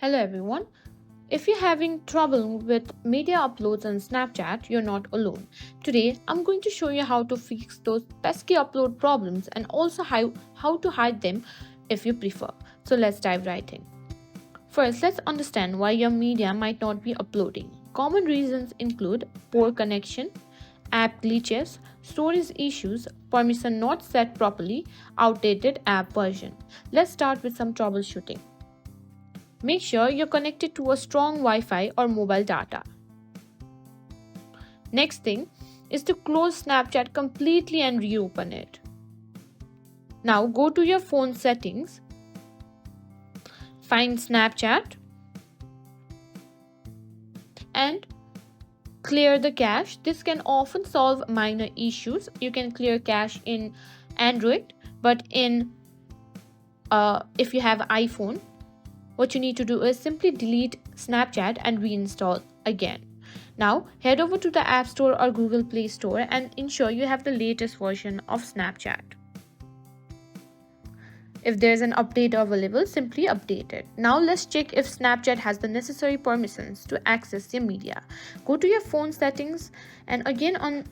Hello everyone. If you're having trouble with media uploads on Snapchat, you're not alone. Today, I'm going to show you how to fix those pesky upload problems and also how to hide them if you prefer. So let's dive right in. First, let's understand why your media might not be uploading. Common reasons include poor connection, app glitches, storage issues, permission not set properly, outdated app version. Let's start with some troubleshooting. Make sure you're connected to a strong Wi-Fi or mobile data. Next thing is to close Snapchat completely and reopen it. Now go to your phone settings, find Snapchat and clear the cache. This can often solve minor issues. You can clear cache in Android, but if you have iPhone, what you need to do is simply delete Snapchat and reinstall again. Now head over to the App Store or Google Play Store and ensure you have the latest version of Snapchat. If there's an update available, simply update it. Now let's check if Snapchat has the necessary permissions to access your media. Go to your phone settings and again on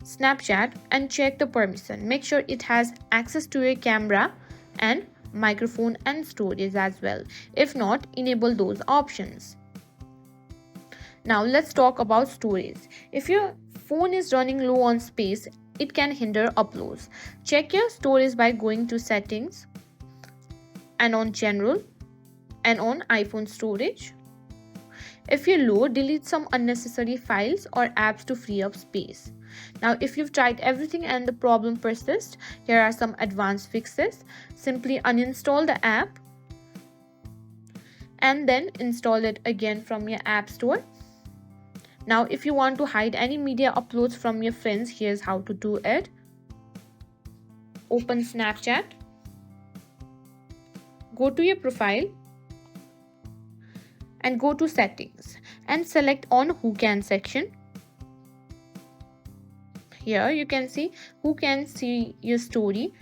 Snapchat and check the permission. Make sure it has access to your camera and microphone and storage as well. If not, enable those options. Now let's talk about storage. If your phone is running low on space, it can hinder uploads. Check your storage by going to settings and on general and on iPhone storage. If you're low, delete some unnecessary files or apps to free up space. Now, if you've tried everything and the problem persists, here are some advanced fixes. Simply uninstall the app and then install it again from your app store. Now, if you want to hide any media uploads from your friends, here's how to do it. Open Snapchat. Go to your profile and go to settings and select on who can section. Here you can see who can see your story.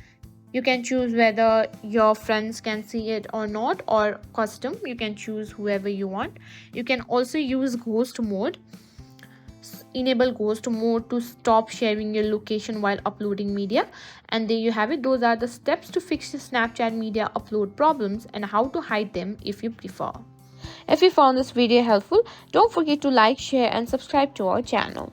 You can choose whether your friends can see it or not, or custom. You can choose whoever you want. You can also use ghost mode. Enable ghost mode to stop sharing your location while uploading media. And there you have it. Those are the steps to fix your Snapchat media upload problems and how to hide them if you prefer. If you found this video helpful, don't forget to like, share and subscribe to our channel.